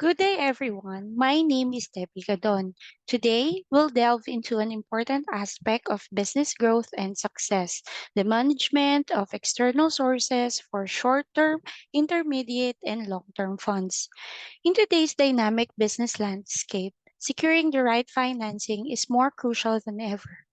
Good day, everyone. My name is Debbie Gadon. Today, we'll delve into an important aspect of business growth and success, the management of external sources for short term, intermediate, and long term funds. In today's dynamic business landscape, securing the right financing is more crucial than ever.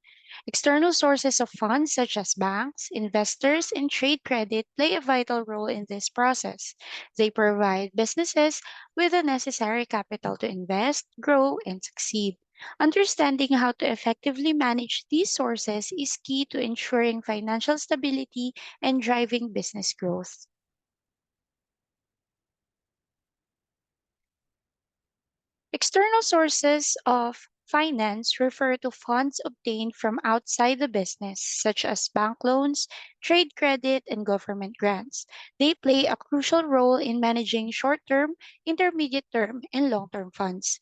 External sources of funds, such as banks, investors, and trade credit, play a vital role in this process. They provide businesses with the necessary capital to invest, grow, and succeed. Understanding how to effectively manage these sources is key to ensuring financial stability and driving business growth. External sources of finance refer to funds obtained from outside the business, such as bank loans, trade credit, and government grants. They play a crucial role in managing short term, intermediate term, and long term funds.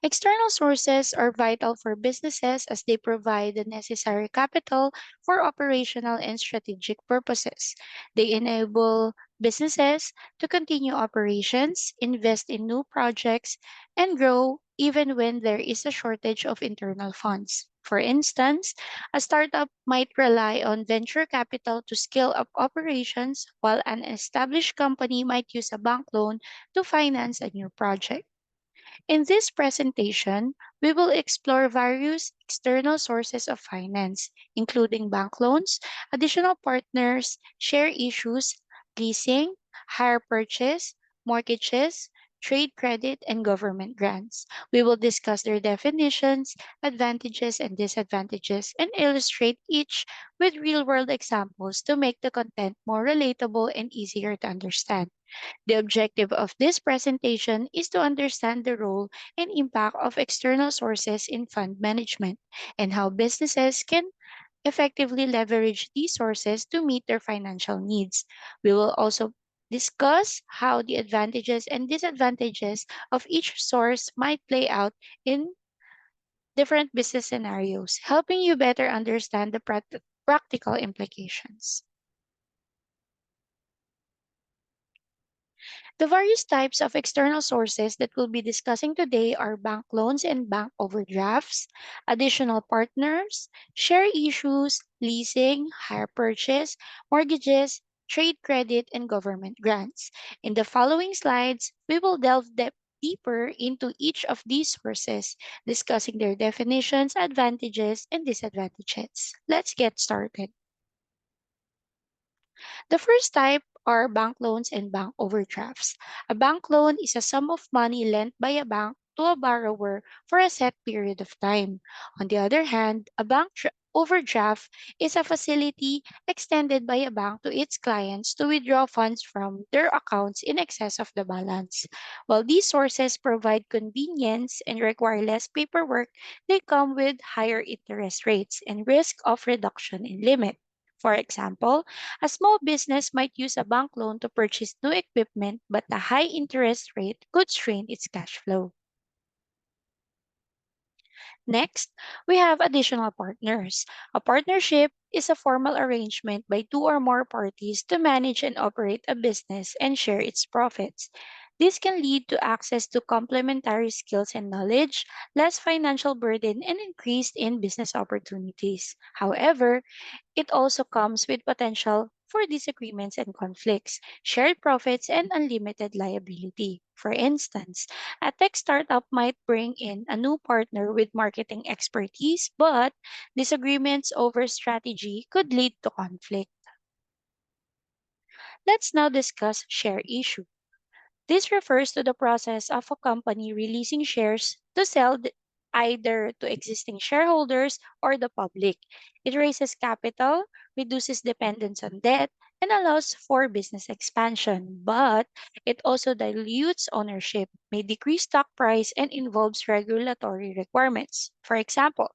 External sources are vital for businesses as they provide the necessary capital for operational and strategic purposes. They enable businesses to continue operations, invest in new projects, and grow even when there is a shortage of internal funds. For instance, a startup might rely on venture capital to scale up operations, while an established company might use a bank loan to finance a new project. In this presentation, we will explore various external sources of finance, including bank loans, additional partners, share issues, leasing, hire purchase, mortgages, trade credit, and government grants. We will discuss their definitions, advantages, and disadvantages, and illustrate each with real world examples to make the content more relatable and easier to understand. The objective of this presentation is to understand the role and impact of external sources in fund management and how businesses can effectively leverage these sources to meet their financial needs. We will also discuss how the advantages and disadvantages of each source might play out in different business scenarios, helping you better understand the practical implications. The various types of external sources that we'll be discussing today are bank loans and bank overdrafts, additional partners, share issues, leasing, hire purchase, mortgages, trade credit, and government grants. In the following slides, we will delve deeper into each of these sources, discussing their definitions, advantages, and disadvantages. Let's get started. The first type are bank loans and bank overdrafts. A bank loan is a sum of money lent by a bank to a borrower for a set period of time. On the other hand, a overdraft is a facility extended by a bank to its clients to withdraw funds from their accounts in excess of the balance. While these sources provide convenience and require less paperwork, they come with higher interest rates and risk of reduction in limit. For example, a small business might use a bank loan to purchase new equipment, but a high interest rate could strain its cash flow. Next, we have additional partners. A partnership is a formal arrangement by two or more parties to manage and operate a business and share its profits. This can lead to access to complementary skills and knowledge, less financial burden, and increased in business opportunities. However, it also comes with potential for disagreements and conflicts, shared profits, and unlimited liability. For instance, a tech startup might bring in a new partner with marketing expertise, but disagreements over strategy could lead to conflict. Let's now discuss share issue. This refers to the process of a company releasing shares to sell either to existing shareholders or the public. It raises capital, reduces dependence on debt, and allows for business expansion. But it also dilutes ownership, may decrease stock price, and involves regulatory requirements. For example,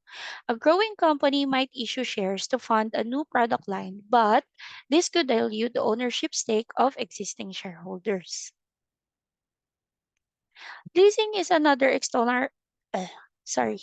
a growing company might issue shares to fund a new product line, but this could dilute the ownership stake of existing shareholders. Leasing is another external uh, sorry.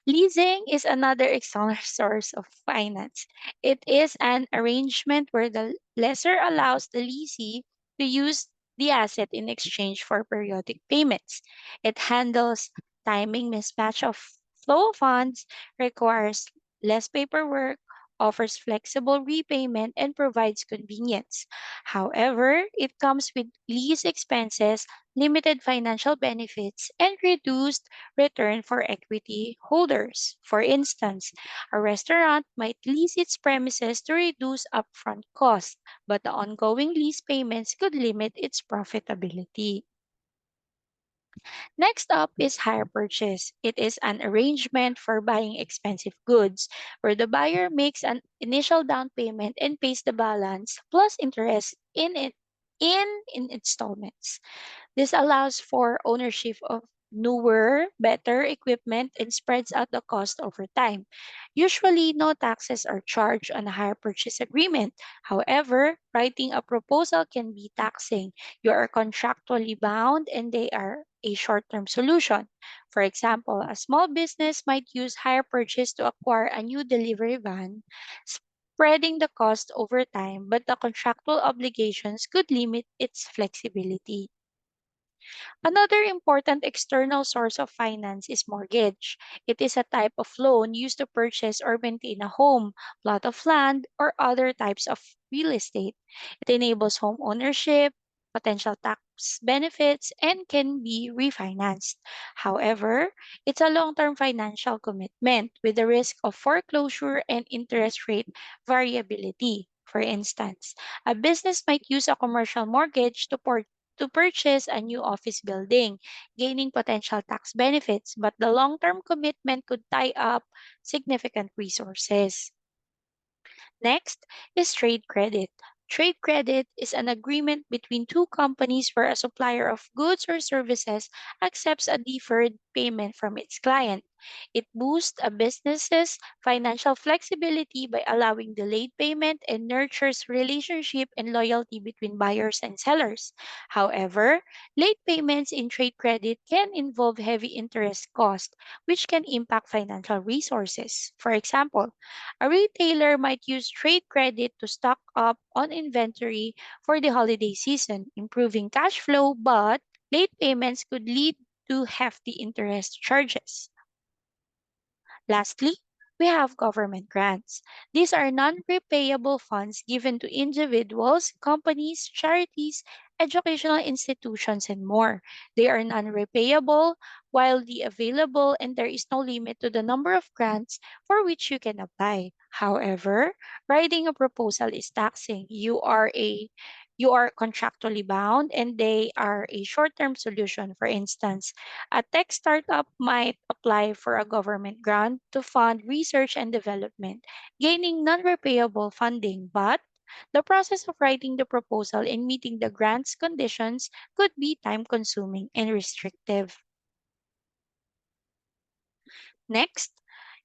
Leasing is another external source of finance. It is an arrangement where the lessor allows the leasee to use the asset in exchange for periodic payments. It handles timing mismatch of flow of funds, requires less paperwork, offers flexible repayment, and provides convenience. However, it comes with lease expenses, limited financial benefits, and reduced return for equity holders. For instance, a restaurant might lease its premises to reduce upfront costs, but the ongoing lease payments could limit its profitability. Next up is hire purchase. It is an arrangement for buying expensive goods where the buyer makes an initial down payment and pays the balance plus interest in installments. This allows for ownership of newer, better equipment and spreads out the cost over time. Usually, no taxes are charged on a hire purchase agreement. However, writing a proposal can be taxing. You are contractually bound and they are a short term solution. For example, a small business might use hire purchase to acquire a new delivery van, spreading the cost over time, but the contractual obligations could limit its flexibility. Another important external source of finance is mortgage. It is a type of loan used to purchase or maintain a home, plot of land, or other types of real estate. It enables home ownership, potential tax benefits, and can be refinanced. However, it's a long term financial commitment with the risk of foreclosure and interest rate variability. For instance, a business might use a commercial mortgage to purchase a new office building, gaining potential tax benefits, but the long term commitment could tie up significant resources. Next is trade credit. Trade credit is an agreement between two companies where a supplier of goods or services accepts a deferred payment from its client. It boosts a business's financial flexibility by allowing delayed payment and nurtures relationship and loyalty between buyers and sellers. However, late payments in trade credit can involve heavy interest cost, which can impact financial resources. For example, a retailer might use trade credit to stock up on inventory for the holiday season, improving cash flow, but late payments could lead to hefty interest charges. Lastly, we have government grants. These are non repayable funds given to individuals, companies, charities, educational institutions, and more. They are non repayable, widely available, and there is no limit to the number of grants for which you can apply. However, writing a proposal is taxing. You are contractually bound and they are a short-term solution. For instance, a tech startup might apply for a government grant to fund research and development, gaining non repayable funding, but the process of writing the proposal and meeting the grant's conditions could be time consuming and restrictive. Next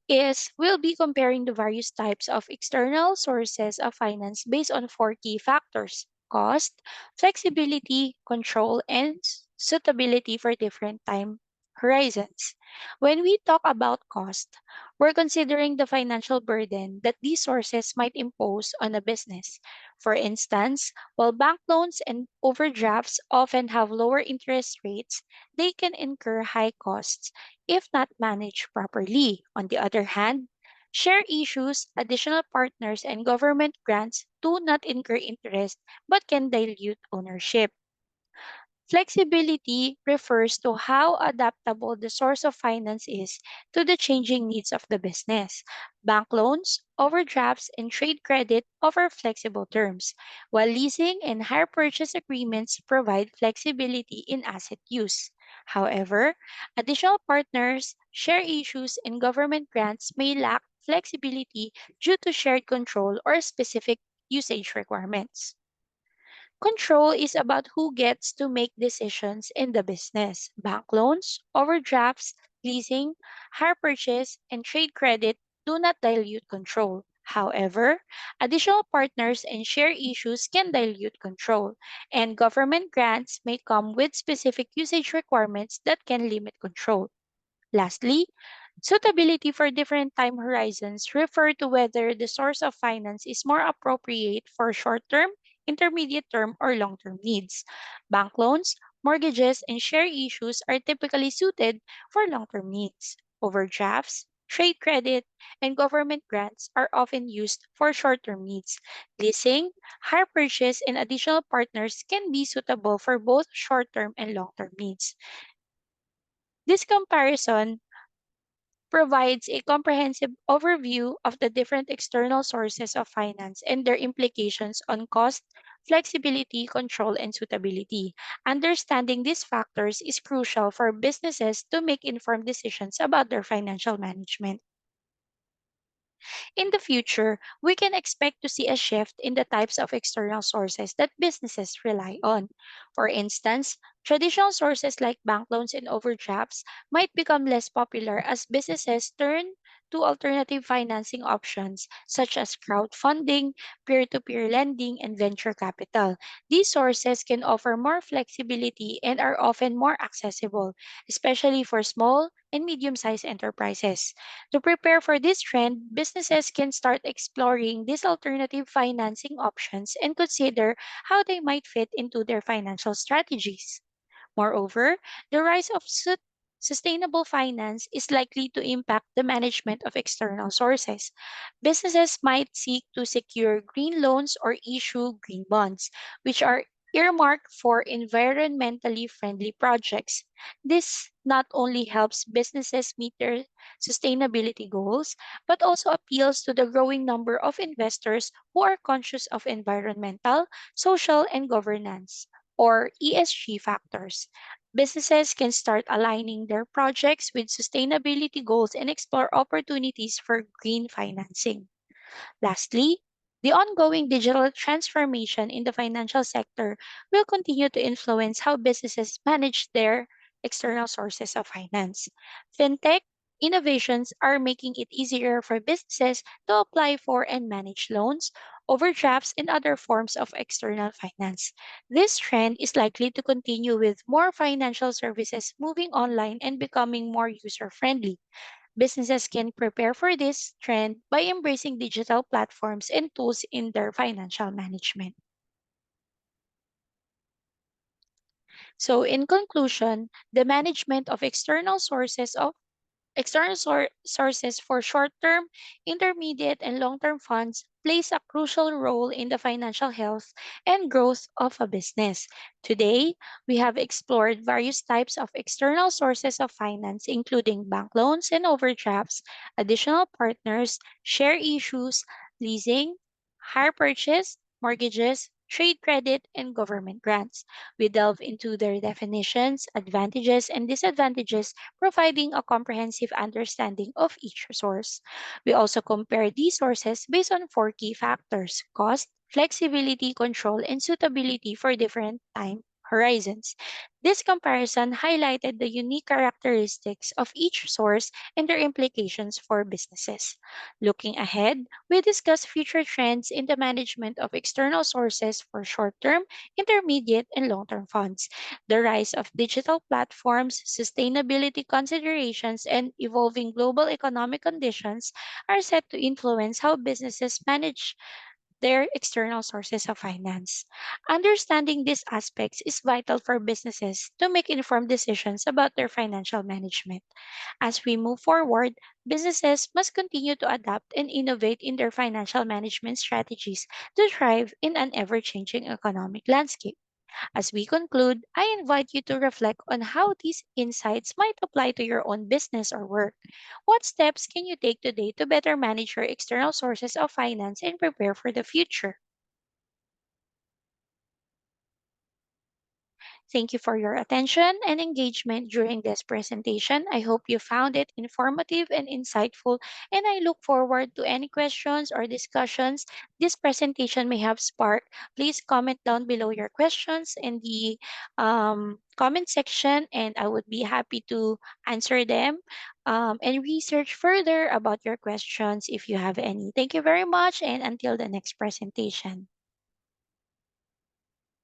is we'll be comparing the various types of external sources of finance based on four key factors: cost, flexibility, control, and suitability for different time horizons. When we talk about cost, we're considering the financial burden that these sources might impose on a business. For instance, while bank loans and overdrafts often have lower interest rates, they can incur high costs if not managed properly. On the other hand, share issues, additional partners, and government grants do not incur interest but can dilute ownership. Flexibility refers to how adaptable the source of finance is to the changing needs of the business. Bank loans, overdrafts, and trade credit offer flexible terms, while leasing and hire purchase agreements provide flexibility in asset use. However, additional partners, share issues, and government grants may lack flexibility due to shared control or specific usage requirements. Control is about who gets to make decisions in the business. Bank loans, overdrafts, leasing, hire purchase, and trade credit do not dilute control. However, additional partners and share issues can dilute control, and government grants may come with specific usage requirements that can limit control. Lastly, suitability for different time horizons refer to whether the source of finance is more appropriate for short term, intermediate term or long term needs. Bank loans, mortgages, and share issues are typically suited for long term needs. Overdrafts, trade credit, and government grants are often used for short term needs. Leasing, hire purchase, and additional partners can be suitable for both short term and long term needs. This comparison provides a comprehensive overview of the different external sources of finance and their implications on cost, flexibility, control, and suitability. Understanding these factors is crucial for businesses to make informed decisions about their financial management. In the future, we can expect to see a shift in the types of external sources that businesses rely on. For instance, traditional sources like bank loans and overdrafts might become less popular as businesses turn to alternative financing options such as crowdfunding, peer to peer lending, and venture capital. These sources can offer more flexibility and are often more accessible, especially for small and medium sized enterprises. To prepare for this trend, businesses can start exploring these alternative financing options and consider how they might fit into their financial strategies. Moreover, the rise of sustainable finance is likely to impact the management of external sources. Businesses might seek to secure green loans or issue green bonds, which are earmarked for environmentally friendly projects. This not only helps businesses meet their sustainability goals, but also appeals to the growing number of investors who are conscious of environmental, social, and governance or ESG factors. Businesses can start aligning their projects with sustainability goals and explore opportunities for green financing. Lastly, the ongoing digital transformation in the financial sector will continue to influence how businesses manage their external sources of finance. Fintech innovations are making it easier for businesses to apply for and manage loans, overdrafts, and other forms of external finance. This trend is likely to continue with more financial services moving online and becoming more user friendly. Businesses can prepare for this trend by embracing digital platforms and tools in their financial management. So, in conclusion, the management of external sources for short term, intermediate, and long term funds plays a crucial role in the financial health and growth of a business. Today, we have explored various types of external sources of finance, including bank loans and overdrafts, additional partners, share issues, leasing, hire purchase, mortgages, trade credit, and government grants. We delve into their definitions, advantages, and disadvantages, providing a comprehensive understanding of each source. We also compare these sources based on four key factors: cost, flexibility, control, and suitability for different time horizons. This comparison highlighted the unique characteristics of each source and their implications for businesses. Looking ahead, we discuss future trends in the management of external sources for short term, intermediate, and long term funds. The rise of digital platforms, sustainability considerations, and evolving global economic conditions are set to influence how businesses manage their external sources of finance. Understanding these aspects is vital for businesses to make informed decisions about their financial management. As we move forward, businesses must continue to adapt and innovate in their financial management strategies to thrive in an ever changing economic landscape. As we conclude, I invite you to reflect on how these insights might apply to your own business or work. What steps can you take today to better manage your external sources of finance and prepare for the future? Thank you for your attention and engagement during this presentation. I hope you found it informative and insightful, and I look forward to any questions or discussions this presentation may have sparked. Please comment down below your questions in the comment section, and I would be happy to answer them and research further about your questions if you have any. Thank you very much, and until the next presentation.